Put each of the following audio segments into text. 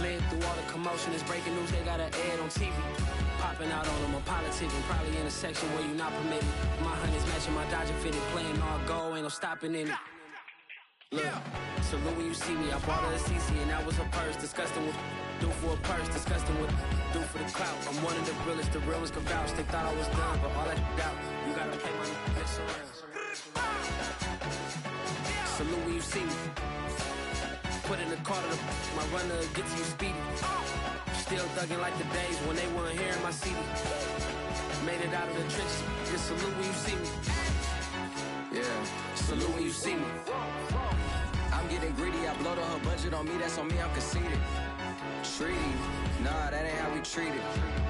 Slid through all the commotion, it's breaking news, they got an ad on TV. Popping out on them, a politicking, probably in a section where you not permitted. My honey's matching my Dodger fitted, playing all gold, ain't no stopping in it. Look, salute when you see me, I bought her a CC and that was a purse. Disgusting with do for a purse, disgusting with do for the clout. I'm one of the realest, the realest can vouch. They thought I was done, but all that out. You gotta pay money, mess around. Salute when you see me. Put in the car to my runner, get to you speedy. Still thugging like the days when they weren't hearing my CD. Made it out of the trenches, just salute when you see me. Yeah, salute when you see me. I'm getting greedy, I blow the whole budget on me, that's on me, I'm conceited. Treaty, nah, that ain't how we treat it.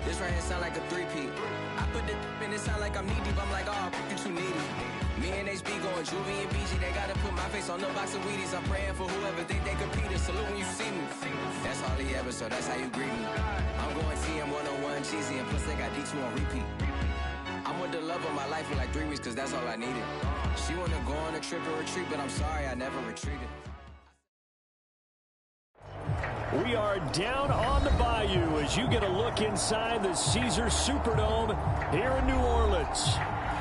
This right here sound like a three-peat. I put the in it sound like I'm knee-deep, I'm like, oh, you too needy. Me and HB going Juvie and BG, they gotta put my face on the box of Wheaties. I'm praying for whoever think they compete. Salute when you see me. That's all he ever, so that's how you greet me. I'm going TM 101 cheesy, and plus they got D2 on repeat. I'm with the love of my life for like 3 weeks, cause that's all I needed. She wanna go on a trip and retreat, but I'm sorry, I never retreated. We are down on the bayou as you get a look inside the Caesars Superdome here in New Orleans.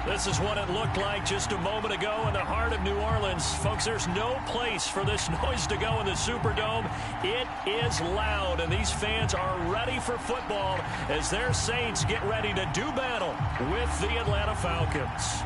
This is what it looked like just a moment ago in the heart of New Orleans. Folks, there's no place for this noise to go in the Superdome. It is loud, and these fans are ready for football as their Saints get ready to do battle with the Atlanta Falcons.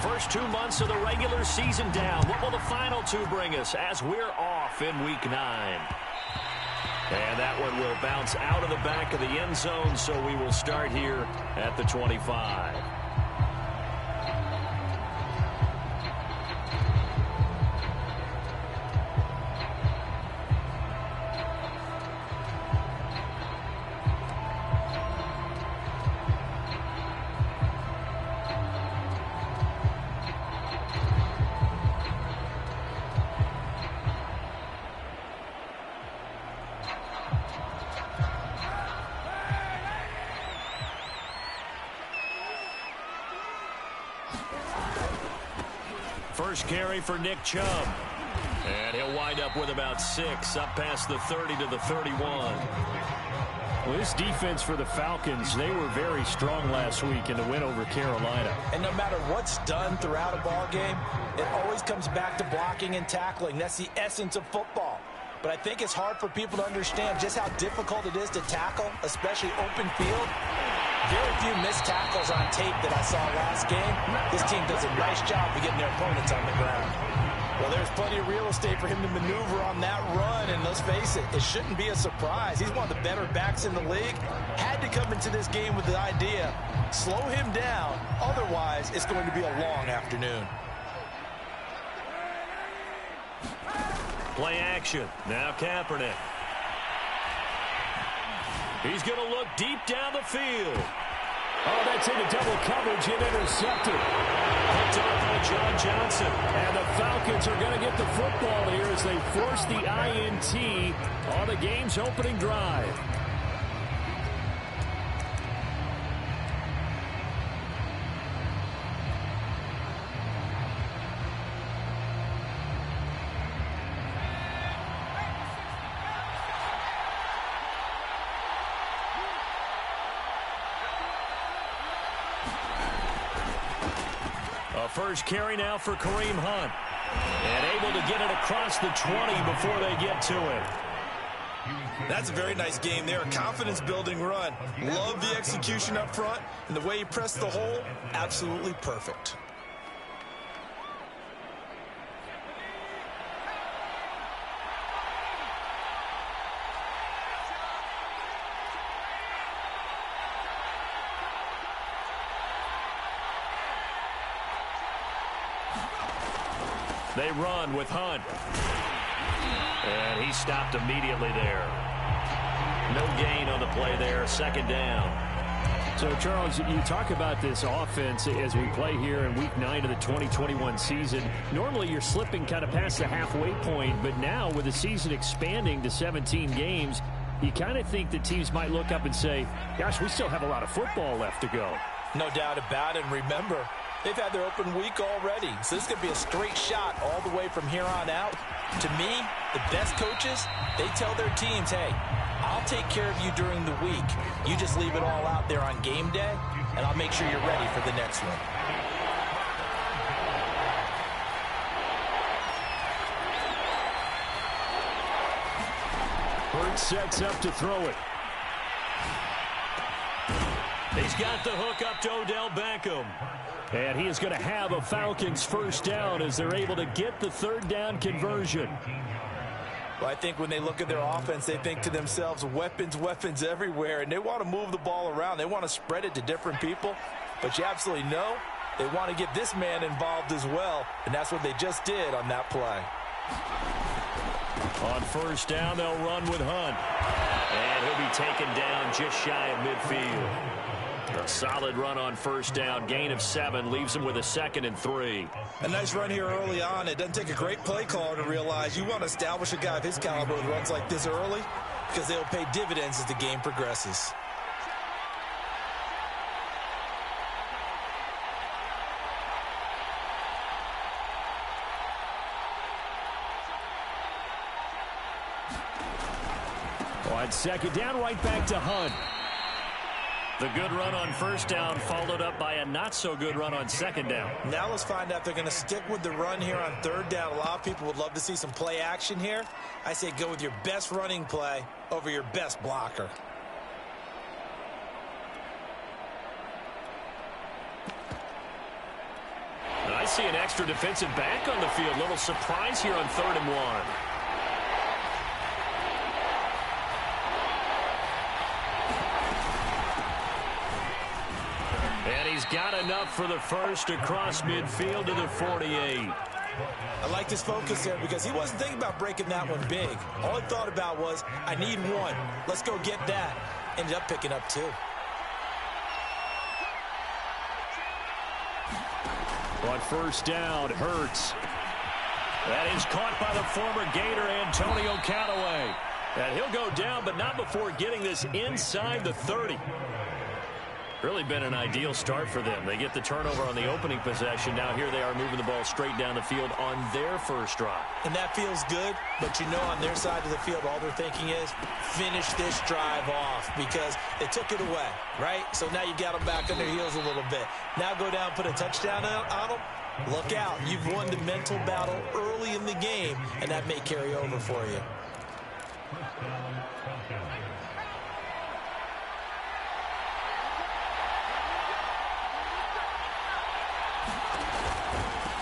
First 2 months of the regular season down. What will the final two bring us as we're off in Week 9? And that one will bounce out of the back of the end zone, so we will start here at the 25. First carry for Nick Chubb. And he'll wind up with about 6, up past the 30 to the 31. Well, this defense for the Falcons, they were very strong last week in the win over Carolina. And no matter what's done throughout a ball game, it always comes back to blocking and tackling. That's the essence of football. But I think it's hard for people to understand just how difficult it is to tackle, especially open field. Very few missed tackles on tape that I saw last game. This team does a nice job of getting their opponents on the ground. Well, there's plenty of real estate for him to maneuver on that run, and let's face it, it shouldn't be a surprise. He's one of the better backs in the league. Had to come into this game with the idea, slow him down, otherwise it's going to be a long afternoon. Play action. Now Kaepernick. He's going to look deep down the field. Oh, that's into double coverage and intercepted. Picked off by John Johnson. And the Falcons are going to get the football here as they force the INT on the game's opening drive. First carry now for Kareem Hunt. And able to get it across the 20 before they get to it. That's a very nice game there. A confidence-building run. Love the execution up front. And the way he pressed the hole, absolutely perfect. They run with Hunt. And he stopped immediately there. No gain on the play there. Second down. So, Charles, you talk about this offense as we play here in Week 9 of the 2021 season. Normally, you're slipping kind of past the halfway point, but now with the season expanding to 17 games, you kind of think the teams might look up and say, gosh, we still have a lot of football left to go. No doubt about it. And remember, they've had their open week already. So this could be a straight shot all the way from here on out. To me, the best coaches, they tell their teams, hey, I'll take care of you during the week. You just leave it all out there on game day, and I'll make sure you're ready for the next one. Hurts sets up to throw it. He's got the hook up to Odell Beckham. And he is going to have a Falcons first down as they're able to get the third down conversion. Well, I think when they look at their offense, they think to themselves, weapons, weapons everywhere, and they want to move the ball around. They want to spread it to different people, but you absolutely know they want to get this man involved as well, and that's what they just did on that play. On first down, they'll run with Hunt. And he'll be taken down just shy of midfield. A solid run on first down. Gain of 7 leaves him with a 2nd and 3. A nice run here early on. It doesn't take a great play caller to realize you want to establish a guy of his caliber with runs like this early because they'll pay dividends as the game progresses. On second down, right back to Hunt. The good run on first down followed up by a not-so-good run on second down. Now let's find out if they're going to stick with the run here on third down. A lot of people would love to see some play action here. I say go with your best running play over your best blocker. And I see an extra defensive back on the field. Little surprise here on 3rd and 1. And he's got enough for the first across midfield to the 48. I like this focus there because he wasn't thinking about breaking that one big. All he thought about was, I need 1. Let's go get that. Ended up picking up 2. On first down, Hurts. That is caught by the former Gator, Antonio Callaway. And he'll go down, but not before getting this inside the 30. Really been an ideal start for them. They get the turnover on the opening possession. Now here they are moving the ball straight down the field on their first drive. And that feels good, but you know on their side of the field, all they're thinking is finish this drive off because they took it away, right? So now you got them back on their heels a little bit. Now go down, put a touchdown on them. Look out. You've won the mental battle early in the game, and that may carry over for you.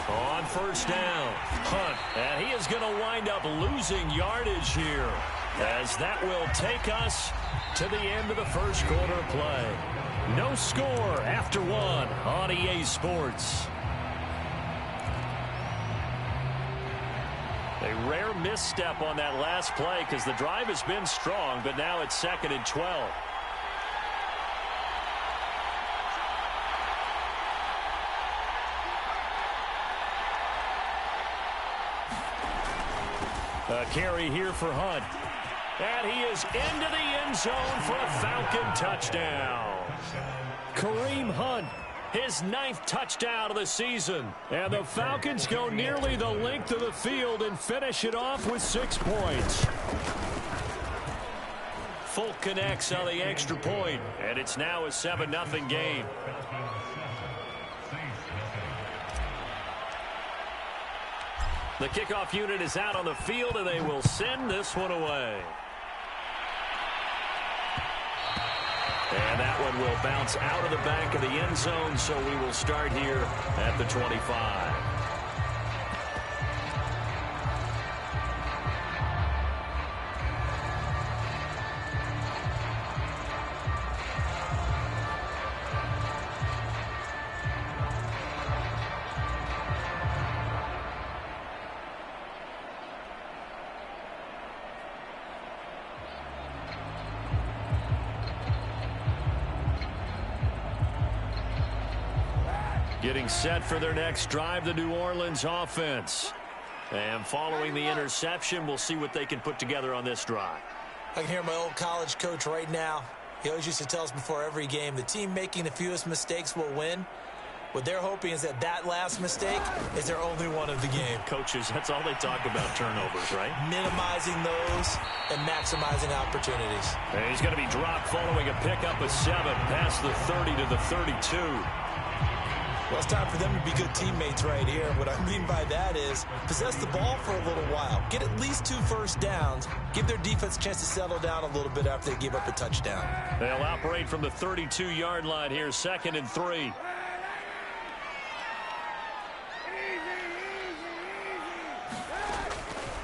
On first down, Hunt, and he is going to wind up losing yardage here as that will take us to the end of the first quarter of play. No score after 1 on EA Sports. A rare misstep on that last play because the drive has been strong, but now it's 2nd and 12. A carry here for Hunt. And he is into the end zone for a Falcon touchdown. Kareem Hunt, his 9th touchdown of the season. And the Falcons go nearly the length of the field and finish it off with 6 points. Folk connects on the extra point, and it's now a 7-0 game. The kickoff unit is out on the field, and they will send this one away. And that one will bounce out of the back of the end zone, so we will start here at the 25. Getting set for their next drive, the New Orleans offense. And following the interception, we'll see what they can put together on this drive. I can hear my old college coach right now. He always used to tell us before every game, the team making the fewest mistakes will win. What they're hoping is that that last mistake is their only one of the game. Coaches, that's all they talk about, turnovers, right? Minimizing those and maximizing opportunities. And he's going to be dropped following a pickup of 7 past the 30 to the 32. Well, it's time for them to be good teammates right here. What I mean by that is possess the ball for a little while. Get at least 2 first downs. Give their defense a chance to settle down a little bit after they give up a touchdown. They'll operate from the 32-yard line here, 2nd and 3.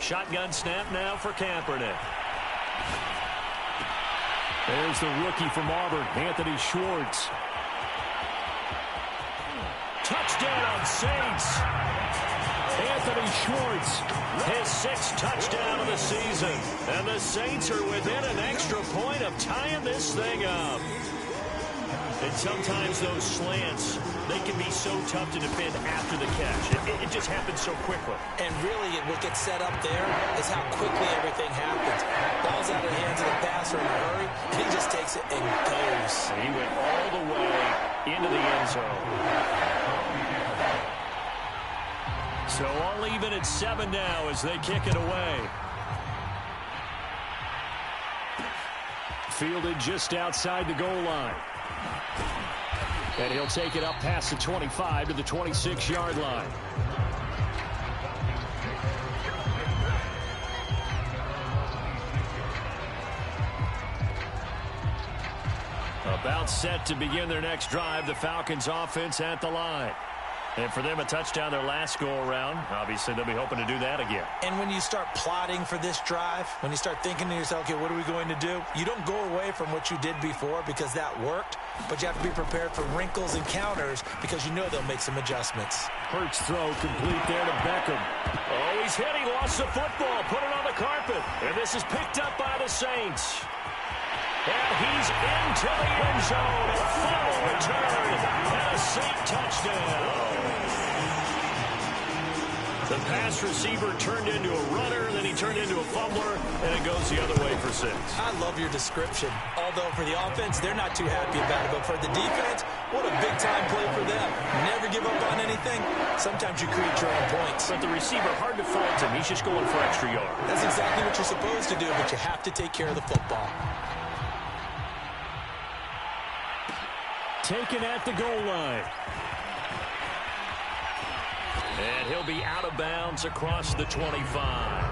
Shotgun snap now for Kaepernick. There's the rookie from Auburn, Anthony Schwartz. Touchdown, Saints. Anthony Schwartz, his 6th touchdown of the season. And the Saints are within an extra point of tying this thing up. And sometimes those slants, they can be so tough to defend after the catch. It just happens so quickly. And really, what gets set up there is how quickly everything happens. Ball's out of the hands of the passer in a hurry, and he just takes it and goes. And he went all the way into the end zone. So all even at 7 now as they kick it away. Fielded just outside the goal line. And he'll take it up past the 25 to the 26-yard line. About set to begin their next drive, the Falcons offense at the line. And for them, a touchdown their last go-around. Obviously, they'll be hoping to do that again. And when you start plotting for this drive, when you start thinking to yourself, okay, what are we going to do? You don't go away from what you did before because that worked, but you have to be prepared for wrinkles and counters because you know they'll make some adjustments. Hurts throw complete there to Beckham. Oh, he's hit. He lost the football. Put it on the carpet. And this is picked up by the Saints. And he's into the end zone. A funnel return and a Saint touchdown. The pass receiver turned into a runner, then he turned into a fumbler, and it goes the other way for 6. I love your description. Although for the offense, they're not too happy about it. But for the defense, what a big-time play for them. Never give up on anything. Sometimes you create your own points. But the receiver, hard to fault him. He's just going for extra yards. That's exactly what you're supposed to do, but you have to take care of the football. Taken at the goal line. And he'll be out of bounds across the 25.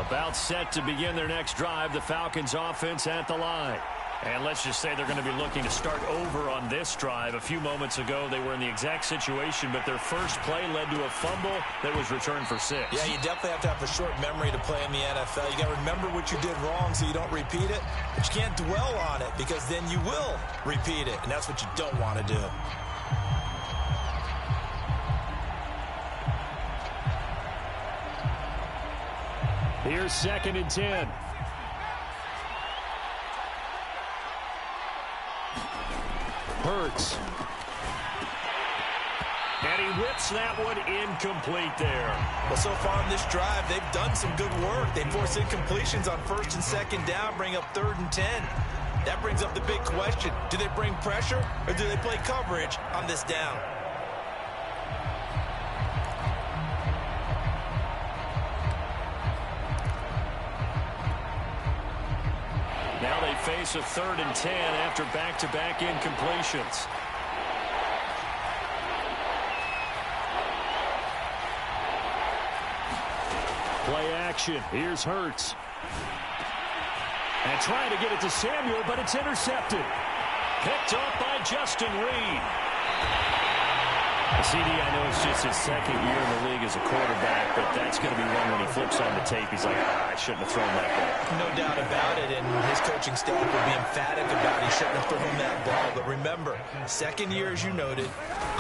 About set to begin their next drive, the Falcons offense at the line. And let's just say they're going to be looking to start over on this drive. A few moments ago, they were in the exact situation, but their first play led to a fumble that was returned for 6. Yeah, you definitely have to have a short memory to play in the NFL. You got to remember what you did wrong so you don't repeat it. But you can't dwell on it because then you will repeat it, and that's what you don't want to do. Here's 2nd and 10. Hurts. And he whips that one incomplete there. Well, so far on this drive, they've done some good work. They force incompletions on 1st and 2nd down, bring up 3rd and 10. That brings up the big question. Do they bring pressure or do they play coverage on this down? Now they face a 3rd and 10 after back-to-back incompletions. Play action. Here's Hurts. And trying to get it to Samuel, but it's intercepted. Picked up by Justin Reed. CD, I know it's just his 2nd year in the league as a quarterback, but that's going to be one when he flips on the tape. He's like, I shouldn't have thrown that ball. No doubt about it, and his coaching staff will be emphatic about he shouldn't have thrown that ball. But remember, 2nd year, as you noted,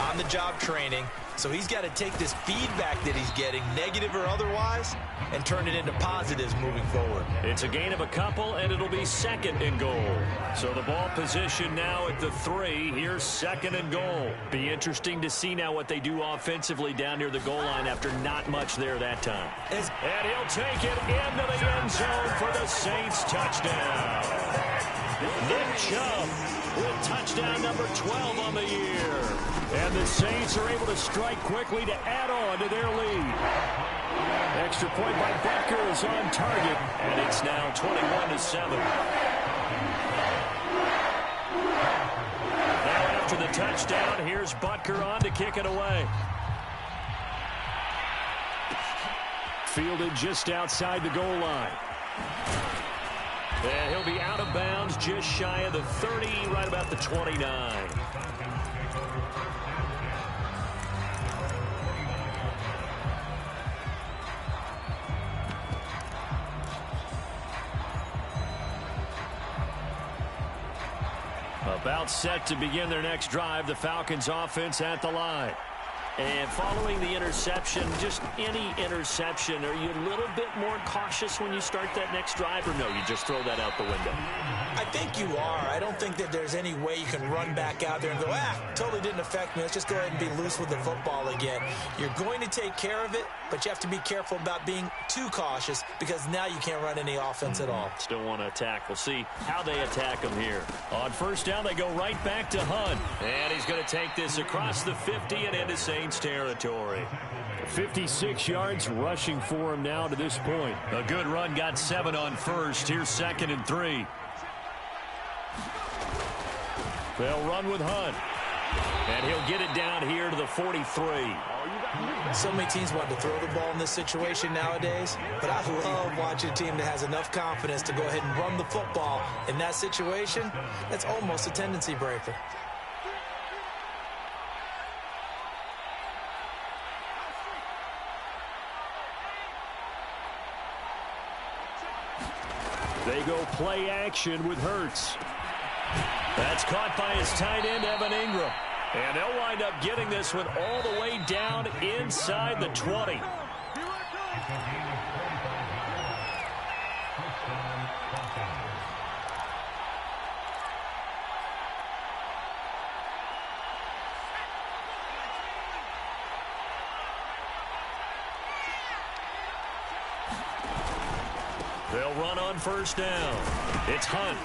on-the-job training, So he's got to take this feedback that he's getting, negative or otherwise, and turn it into positives moving forward. It's a gain of a couple, and it'll be second and goal. So the ball position now at the 3. Here's second and goal. Be interesting to see now what they do offensively down near the goal line after not much there that time. And he'll take it into the end zone for the Saints touchdown. Nick Chubb with touchdown number 12 on the year. And the Saints are able to strike quickly to add on to their lead. Extra point by Butker is on target, and it's now 21-7. Now after the touchdown, here's Butker on to kick it away. Fielded just outside the goal line. And he'll be out of bounds just shy of the 30, right about the 29. About set to begin their next drive, the Falcons offense at the line. And following the interception, just any interception, are you a little bit more cautious when you start that next drive, or no, you just throw that out the window? I think you are. I don't think that there's any way you can run back out there and go, totally didn't affect me. Let's just go ahead and be loose with the football again. You're going to take care of it, but you have to be careful about being too cautious because now you can't run any offense at all. Still want to attack. We'll see how they attack them here. On first down, they go right back to Hunt. And he's going to take this across the 50 and into Saints territory. 56 yards rushing for him now to this point. A good run, got 7 on first. Here's second and 3. They'll run with Hunt. And he'll get it down here to the 43. So many teams want to throw the ball in this situation nowadays, but I love watching a team that has enough confidence to go ahead and run the football. In that situation, that's almost a tendency breaker. They go play action with Hurts. That's caught by his tight end, Evan Ingram. And they'll wind up getting this one all the way down inside the 20. They'll run on first down. It's Hunt.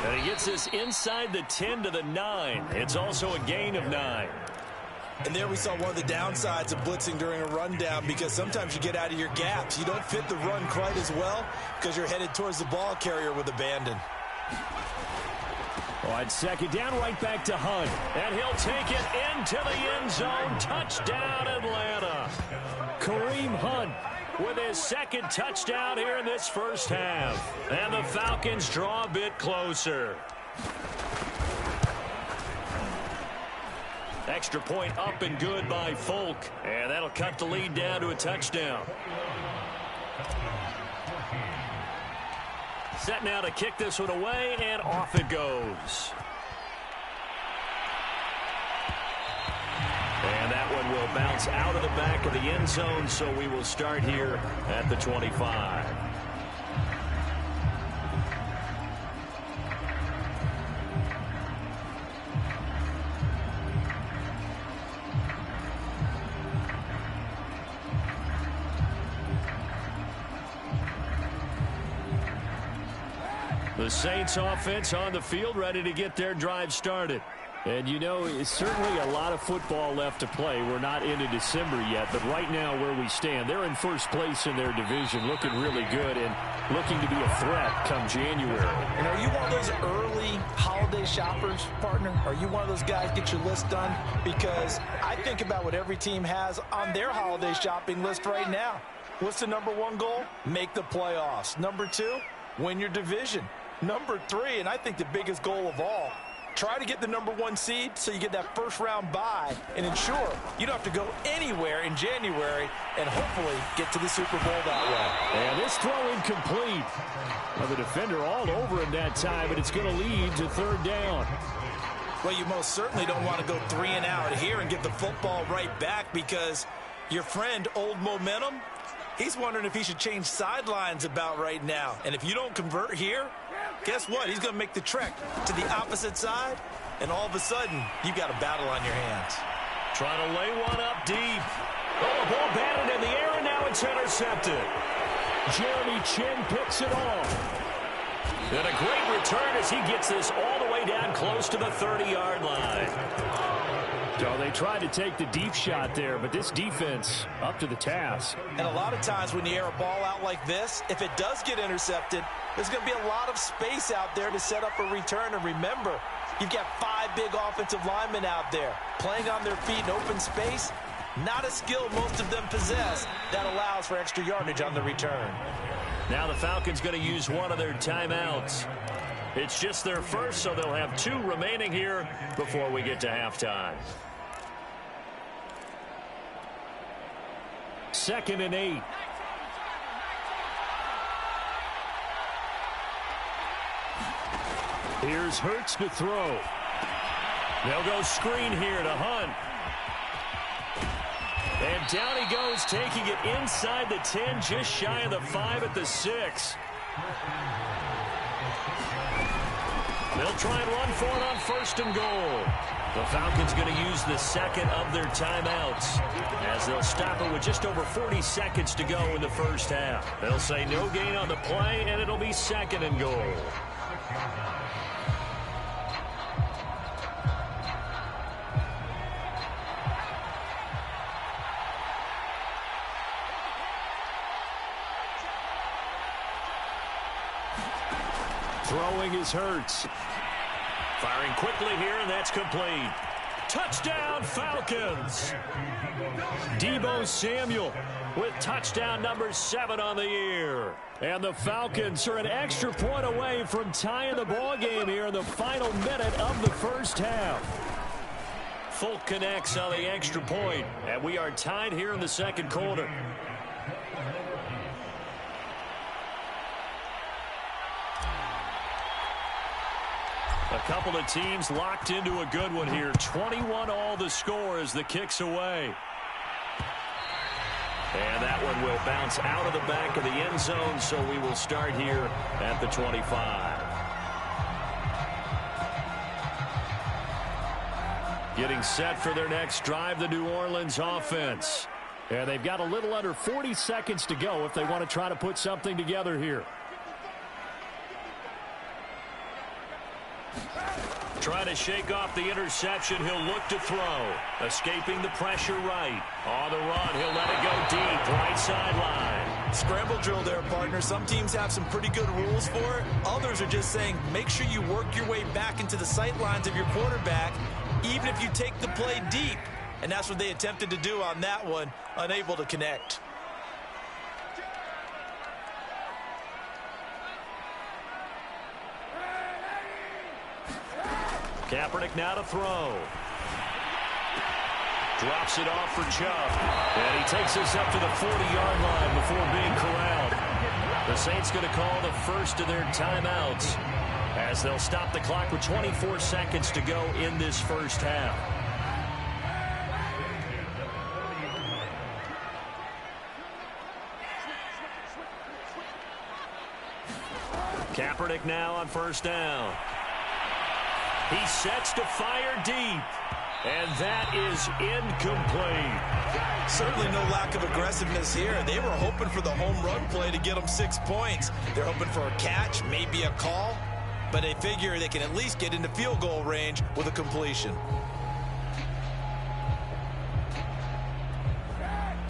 And he gets this inside the 10 to the 9. It's also a gain of 9. And there we saw one of the downsides of blitzing during a rundown, because sometimes you get out of your gaps. You don't fit the run quite as well because you're headed towards the ball carrier with abandon. On second down, right back to Hunt. And he'll take it into the end zone. Touchdown, Atlanta. Kareem Hunt with his second touchdown here in this first half. And the Falcons draw a bit closer. Extra point up and good by Folk. And that'll cut the lead down to a touchdown. Set now to kick this one away, and off it goes. And that one will bounce out of the back of the end zone, so we will start here at the 25. The Saints offense on the field, ready to get their drive started. And, you know, it's certainly a lot of football left to play. We're not into December yet, but right now where we stand, they're in first place in their division, looking really good and looking to be a threat come January. And are you one of those early holiday shoppers, partner? Are you one of those guys get your list done? Because I think about what every team has on their holiday shopping list right now. What's the number one goal? Make the playoffs. Number 2, win your division. Number 3, and I think the biggest goal of all, try to get the number 1 seed so you get that first round bye and ensure you don't have to go anywhere in January and hopefully get to the Super Bowl that way. And this throw incomplete. Well, the defender all over him that time, but it's going to lead to third down. Well, you most certainly don't want to go 3 and out here and give the football right back, because your friend, Old Momentum, he's wondering if he should change sidelines about right now. And if you don't convert here, guess what? He's going to make the trek to the opposite side, and all of a sudden, you've got a battle on your hands. Trying to lay one up deep. Oh, the ball batted in the air, and now it's intercepted. Jeremy Chinn picks it off. And a great return as he gets this all the way down close to the 30-yard line. So they tried to take the deep shot there, but this defense up to the task. And a lot of times when you air a ball out like this, if it does get intercepted, there's going to be a lot of space out there to set up a return. And remember, you've got 5 big offensive linemen out there playing on their feet in open space. Not a skill most of them possess that allows for extra yardage on the return. Now the Falcons going to use one of their timeouts. It's just their first, so they'll have 2 remaining here before we get to halftime. 2nd and 8. Here's Hurts to throw. They'll go screen here to Hunt. And down he goes, taking it inside the 10, just shy of the 5 at the 6. They'll try and run for it on 1st and goal. The Falcons going to use the second of their timeouts, as they'll stop it with just over 40 seconds to go in the first half. They'll say no gain on the play, and it'll be 2nd and goal. Throwing is Hurts. Firing quickly here, and that's complete. Touchdown, Falcons! Deebo Samuel with touchdown number 7 on the year. And the Falcons are an extra point away from tying the ball game here in the final minute of the first half. Folk connects on the extra point, and we are tied here in the second quarter. A couple of teams locked into a good one here. 21 all the score as the kick's away. And that one will bounce out of the back of the end zone, so we will start here at the 25. Getting set for their next drive, the New Orleans offense. And they've got a little under 40 seconds to go if they want to try to put something together here. Trying to shake off the interception. He'll look to throw. Escaping the pressure right. On the run, he'll let it go deep. Right sideline. Scramble drill there, partner. Some teams have some pretty good rules for it. Others are just saying, make sure you work your way back into the sight lines of your quarterback, even if you take the play deep. And that's what they attempted to do on that one, unable to connect. Kaepernick now to throw. Drops it off for Chubb. And he takes us up to the 40-yard line before being corralled. The Saints going to call the first of their timeouts as they'll stop the clock with 24 seconds to go in this first half. Kaepernick now on 1st down. He sets to fire deep, and that is incomplete. Certainly no lack of aggressiveness here. They were hoping for the home run play to get them 6 points. They're hoping for a catch, maybe a call, but they figure they can at least get into field goal range with a completion.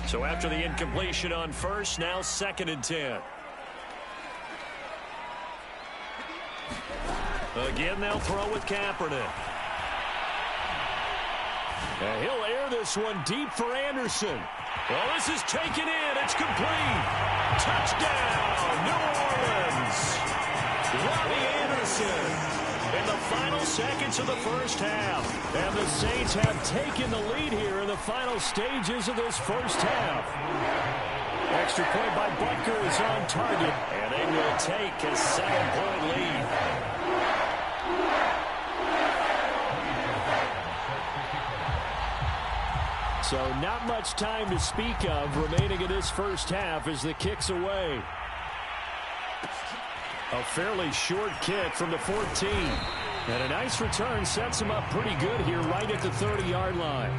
So after the incompletion on 1st, now 2nd and 10. Again, they'll throw with Kaepernick. And he'll air this one deep for Anderson. Well, this is taken in. It's complete. Touchdown, New Orleans. Robbie Anderson in the final seconds of the first half. And the Saints have taken the lead here in the final stages of this first half. Extra point by Butker is on target. And they will take a 7-point lead. So not much time to speak of remaining in this first half as the kick's away. A fairly short kick from the 14. And a nice return sets him up pretty good here right at the 30-yard line.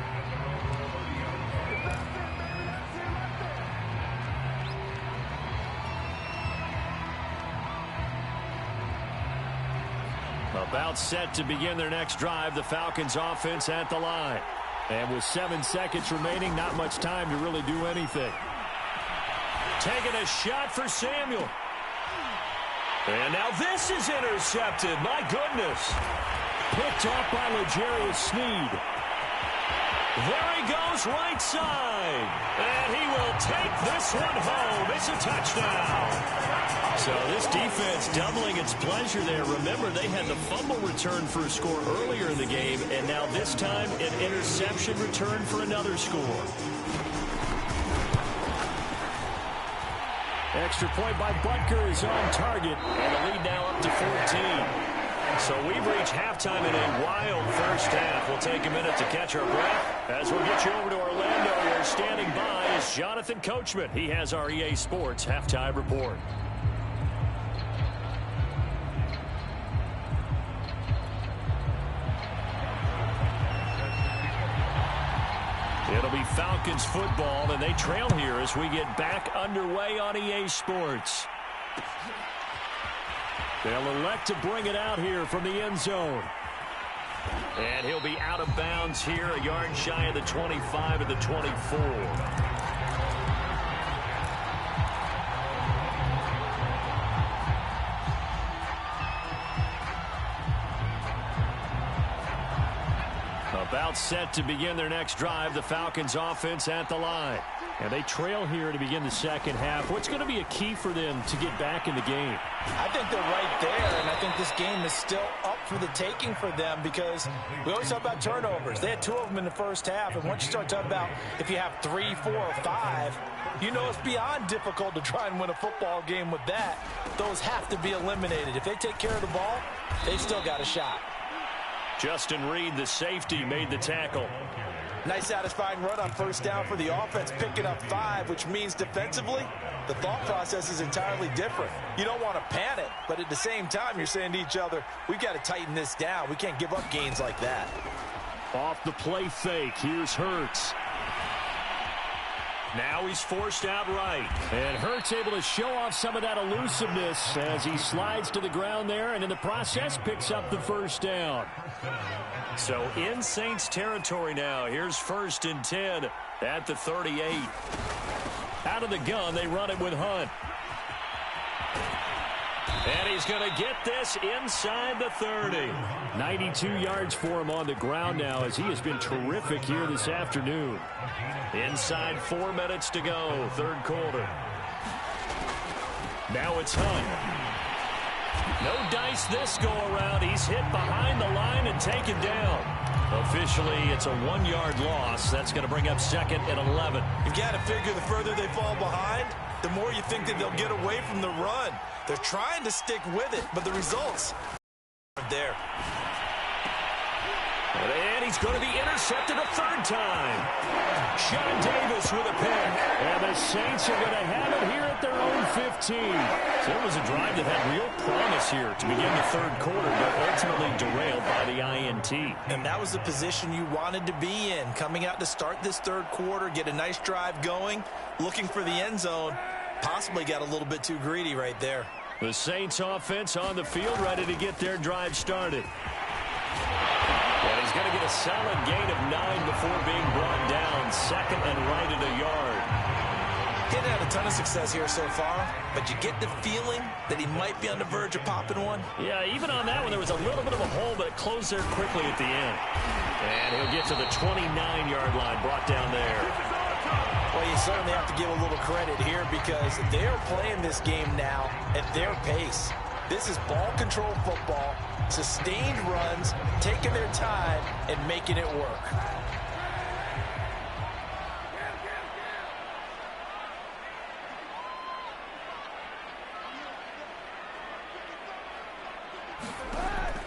About set to begin their next drive, the Falcons offense at the line. And with 7 seconds remaining, not much time to really do anything. Taking a shot for Samuel. And now this is intercepted. My goodness. Picked off by L'Jarius Sneed. There he goes, right side. And he will take this one home. It's a touchdown. So this defense doubling its pleasure there. Remember, they had the fumble return for a score earlier in the game, and now this time an interception return for another score. Extra point by Butker is on target, and the lead now up to 14. So we've reached halftime in a wild first half. We'll take a minute to catch our breath as we'll get you over to Orlando, where standing by is Jonathan Coachman. He has our EA Sports Halftime Report. It'll be Falcons football, and they trail here as we get back underway on EA Sports. They'll elect to bring it out here from the end zone. And he'll be out of bounds here, a yard shy of the 25 at the 24. About set to begin their next drive, the Falcons offense at the line. And they trail here to begin the second half. What's going to be a key for them to get back in the game? I think they're right there, and I think this game is still up for the taking for them because we always talk about turnovers. They had 2 of them in the first half, and once you start talking about if you have 3, 4, or 5, you know it's beyond difficult to try and win a football game with that. Those have to be eliminated. If they take care of the ball, they've still got a shot. Justin Reed, the safety, made the tackle. Nice satisfying run on first down for the offense, picking up 5, which means defensively, the thought process is entirely different. You don't want to panic, but at the same time, you're saying to each other, we've got to tighten this down. We can't give up gains like that. Off the play fake, here's Hurts. Now he's forced out right. And Hurts able to show off some of that elusiveness as he slides to the ground there, and in the process picks up the first down. So in Saints territory now. Here's 1st and 10 at the 38. Out of the gun, they run it with Hunt. And he's going to get this inside the 30. 92 yards for him on the ground now as he has been terrific here this afternoon. Inside 4 minutes to go, third quarter. Now it's Hunt. No dice this go around. He's hit behind the line and taken down. Officially, it's a 1-yard loss. That's going to bring up 2nd and 11. You've got to figure the further they fall behind, the more you think that they'll get away from the run. They're trying to stick with it, but the results aren't there. And he's going to be intercepted a 3rd time. Sean Davis with a pick. And the Saints are going to have it here at their own 15. So it was a drive that had real promise here to begin the 3rd quarter, but ultimately derailed by the INT. And that was the position you wanted to be in, coming out to start this 3rd quarter, get a nice drive going, looking for the end zone. Possibly got a little bit too greedy right there. The Saints offense on the field, ready to get their drive started. And he's going to get a solid gain of 9 before being brought down. 2nd and right at a yard. He had a ton of success here so far, but you get the feeling that he might be on the verge of popping one. Yeah, even on that one, there was a little bit of a hole, but it closed there quickly at the end. And he'll get to the 29-yard line, brought down there. Well, you certainly have to give a little credit here because they're playing this game now at their pace. This is ball control football, sustained runs, taking their time, and making it work.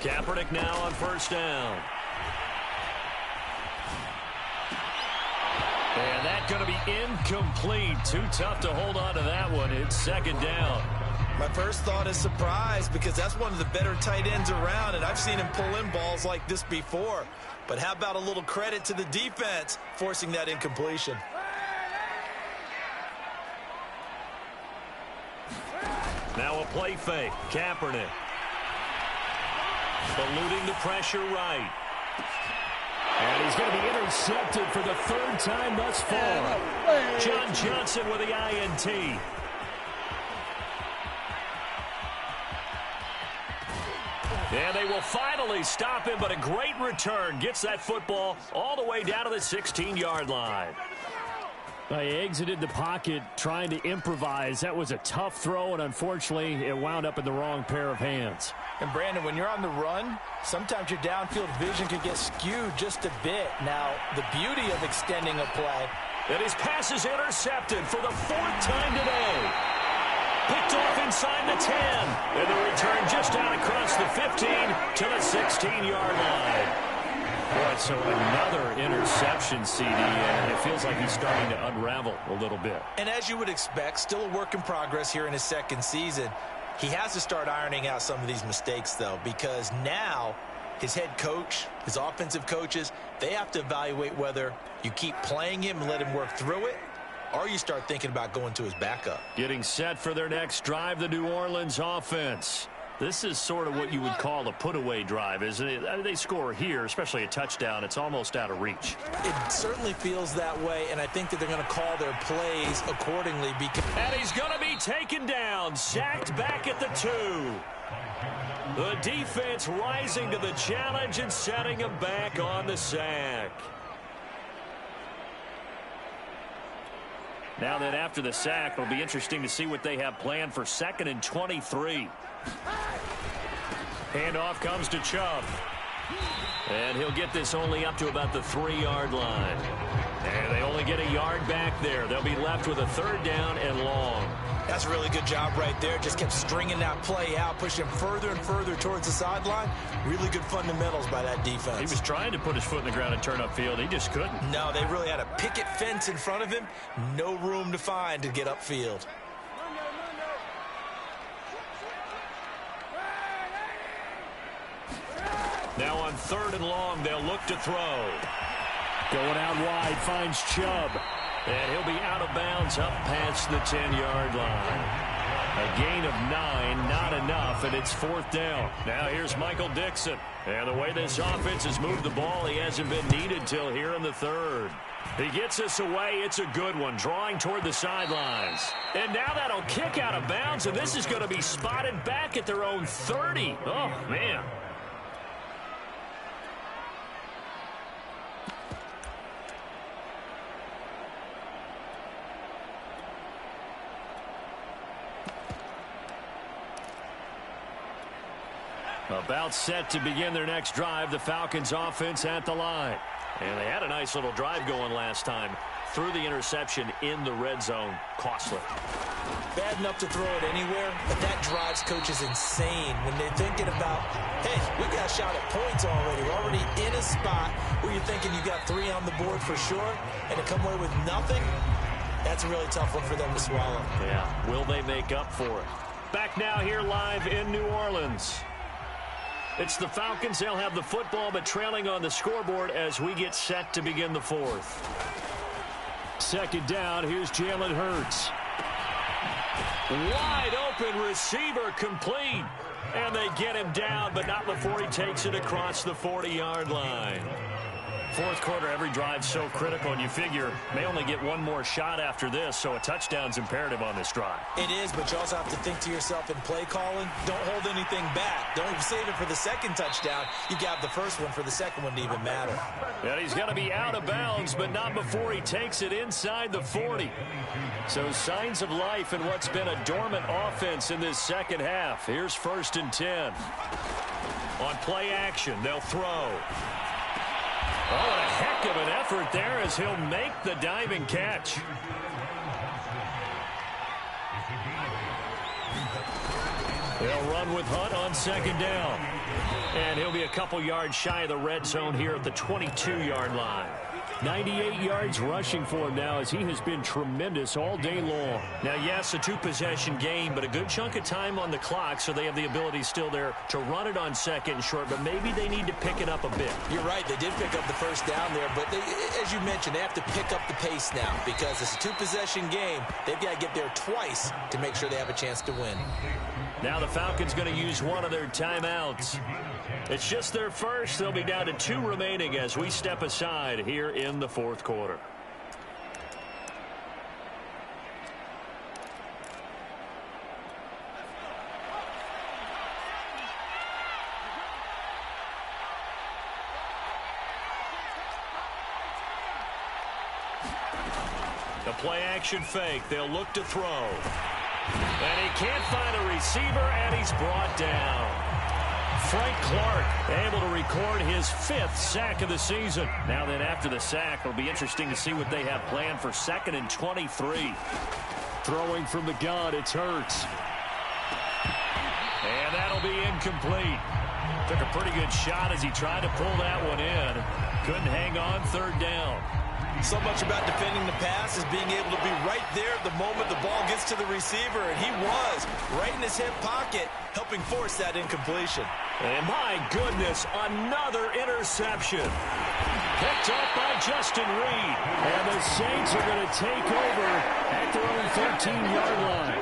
Kaepernick now on 1st down. And that's going to be incomplete. Too tough to hold on to that one. It's second down. My first thought is surprise because that's one of the better tight ends around, and I've seen him pull in balls like this before. But how about a little credit to the defense forcing that incompletion? Now a play fake. Kaepernick. Eluding the pressure right. And he's going to be intercepted for the third time thus far. John Johnson with the INT. And they will finally stop him, but a great return. Gets that football all the way down to the 16-yard line. He exited the pocket trying to improvise. That was a tough throw, and unfortunately, it wound up in the wrong pair of hands. And, Brandon, when you're on the run, sometimes your downfield vision can get skewed just a bit. Now, the beauty of extending a play. And his pass is intercepted for the fourth time today. Picked off inside the 10. And the return just out across the 15 to the 16-yard line. Boy, so another interception, CD, and it feels like he's starting to unravel a little bit. And as you would expect, still a work in progress here in his second season. He has to start ironing out some of these mistakes, though, because now his head coach, his offensive coaches, they have to evaluate whether you keep playing him and let him work through it, or you start thinking about going to his backup. Getting set for their next drive, the New Orleans offense. This is sort of what you would call a put-away drive, isn't it? I mean, they score here, especially a touchdown. It's almost out of reach. It certainly feels that way, and I think that they're going to call their plays accordingly. And he's going to be taken down, sacked back at the 2. The defense rising to the challenge and setting him back on the sack. Now that after the sack, it'll be interesting to see what they have planned for 2nd and 23. Handoff comes to Chubb. And he'll get this only up to about the 3-yard line. And they only get a yard back there. They'll be left with a 3rd down and long. That's a really good job right there. Just kept stringing that play out, pushing him further and further towards the sideline. Really good fundamentals by that defense. He was trying to put his foot in the ground and turn upfield. He just couldn't. No, they really had a picket fence in front of him. No room to find to get upfield. Now on 3rd and long, they'll look to throw. Going out wide, finds Chubb. And he'll be out of bounds up past the 10-yard line. A gain of 9, not enough, and it's 4th down. Now here's Michael Dixon. And the way this offense has moved the ball, he hasn't been needed till here in the 3rd. He gets us away. It's a good one, drawing toward the sidelines. And now that'll kick out of bounds, and this is going to be spotted back at their own 30. Oh, man. About set to begin their next drive, the Falcons offense at the line. And they had a nice little drive going last time. Threw the interception in the red zone. Costly. Bad enough to throw it anywhere, but that drives coaches insane when they're thinking about, hey, we got a shot at points already. We're already in a spot where you're thinking you got 3 on the board for sure, and to come away with nothing, that's a really tough one for them to swallow. Yeah, will they make up for it? Back now here live in New Orleans. It's the Falcons. They'll have the football, but trailing on the scoreboard as we get set to begin the 4th. 2nd down. Here's Jalen Hurts. Wide open receiver complete. And they get him down, but not before he takes it across the 40-yard line. 4th quarter, every drive's so critical, and you figure may only get one more shot after this, so a touchdown's imperative on this drive. It is, but you also have to think to yourself in play calling, don't hold anything back. Don't save it for the 2nd touchdown. You got the 1st one for the 2nd one to even matter. And he's going to be out of bounds, but not before he takes it inside the 40. So signs of life in what's been a dormant offense in this second half. Here's 1st and 10. On play action, they'll throw. Oh, and a heck of an effort there as he'll make the diving catch. They'll run with Hunt on 2nd down. And he'll be a couple yards shy of the red zone here at the 22-yard line. 98 yards rushing for him now as he has been tremendous all day long. Now, yes, a two-possession game, but a good chunk of time on the clock, so they have the ability still there to run it on second and short, but maybe they need to pick it up a bit. You're right. They did pick up the first down there, but as you mentioned, they have to pick up the pace now because it's a two-possession game. They've got to get there twice to make sure they have a chance to win. Now the Falcons going to use one of their timeouts. It's just their first. They'll be down to 2 remaining as we step aside here in the fourth quarter. The play-action fake. They'll look to throw. And he can't find a receiver, and he's brought down. Frank Clark able to record his 5th sack of the season. Now then, after the sack, it'll be interesting to see what they have planned for 2nd and 23. Throwing from the gun, it's Hurts. And that'll be incomplete. Took a pretty good shot as he tried to pull that one in. Couldn't hang on 3rd down. So much about defending the pass is being able to be right there at the moment the ball gets to the receiver, and he was right in his hip pocket, helping force that incompletion. And my goodness, another interception. Picked up by Justin Reed. And the Saints are going to take over at their own 13-yard line.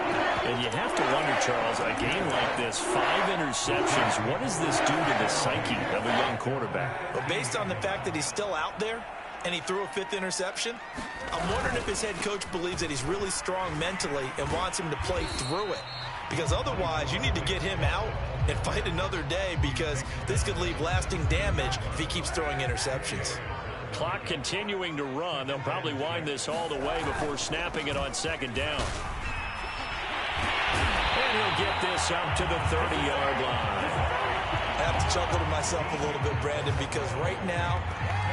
And you have to wonder, Charles, a game like this, 5 interceptions, what does this do to the psyche of a young quarterback? But based on the fact that he's still out there, and he threw a 5th interception, I'm wondering if his head coach believes that he's really strong mentally and wants him to play through it. Because otherwise, you need to get him out and fight another day because this could leave lasting damage if he keeps throwing interceptions. Clock continuing to run. They'll probably wind this all the way before snapping it on 2nd down. And he'll get this up to the 30-yard line. I have to chuckle to myself a little bit, Brandon, because right now,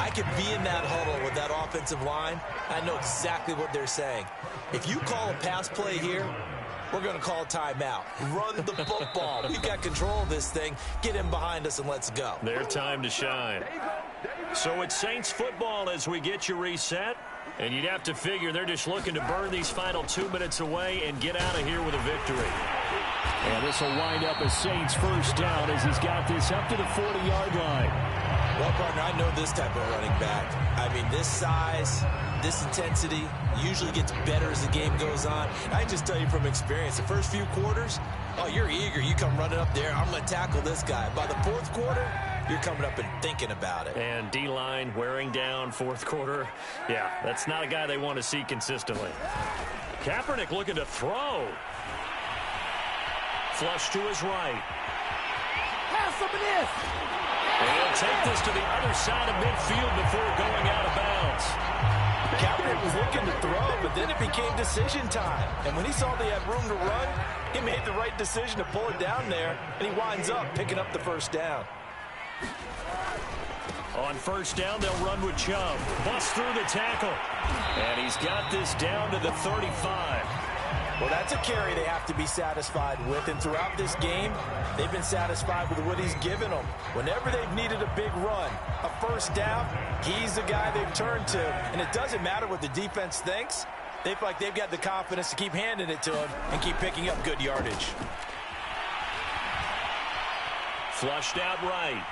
I could be in that huddle with that offensive line. I know exactly what they're saying. If you call a pass play here, we're going to call timeout. Run the football. We've got control of this thing. Get him behind us and let's go. Their time to shine. So it's Saints football as we get you reset. And you'd have to figure they're just looking to burn these final 2 minutes away and get out of here with a victory. And this will wind up a Saints first down as he's got this up to the 40-yard line. Well, partner, I know this type of running back. I mean, this size, this intensity usually gets better as the game goes on. I just tell you from experience, the first few quarters, oh, you're eager. You come running up there. I'm going to tackle this guy. By the 4th quarter, you're coming up and thinking about it. And D-line wearing down 4th quarter. Yeah, that's not a guy they want to see consistently. Kaepernick looking to throw. Flush to his right. Have some of this. And he'll take this to the other side of midfield before going out of bounds. Kaepernick was looking to throw, but then it became decision time. And when he saw they had room to run, he made the right decision to pull it down there, and he winds up picking up the first down. On 1st down, they'll run with Chubb. Bust through the tackle. And he's got this down to the 35. Well, that's a carry they have to be satisfied with. And throughout this game, they've been satisfied with what he's given them. Whenever they've needed a big run, a first down, he's the guy they've turned to. And it doesn't matter what the defense thinks. They feel like they've got the confidence to keep handing it to him and keep picking up good yardage. Flushed out right.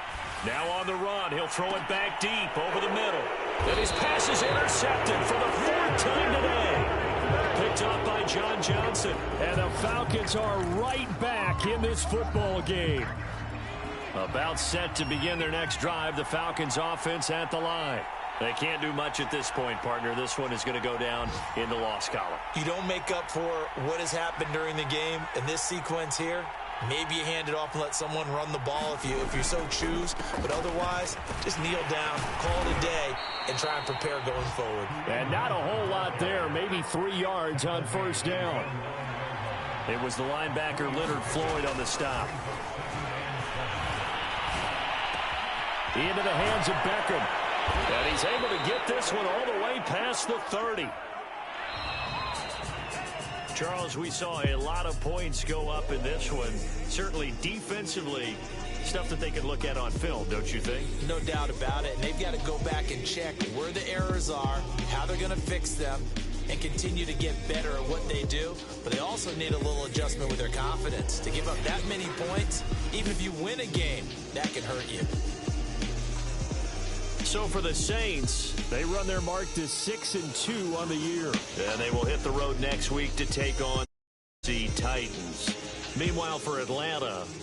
Now on the run. He'll throw it back deep over the middle. And his pass is intercepted for the 4th time today. Picked up by John Johnson. And the Falcons are right back in this football game. About set to begin their next drive. The Falcons offense at the line. They can't do much at this point, partner. This one is going to go down in the loss column. You don't make up for what has happened during the game in this sequence here. Maybe you hand it off and let someone run the ball if you so choose. But otherwise, just kneel down, call it a day, and try and prepare going forward. And not a whole lot there. Maybe 3 yards on 1st down. It was the linebacker Leonard Floyd on the stop. Into the hands of Beckham. And he's able to get this one all the way past the 30. Charles, we saw a lot of points go up in this one. Certainly defensively, Stuff that they can look at on film, don't you think? No doubt about it. And they've got to go back and check where the errors are, how they're going to fix them, and continue to get better at what they do. But they also need a little adjustment with their confidence. To give up that many points, even if you win a game, that can hurt you. So for the Saints, They run their mark to 6-2 on the year. and they will hit the road next week to take on the Titans. Meanwhile, for Atlanta,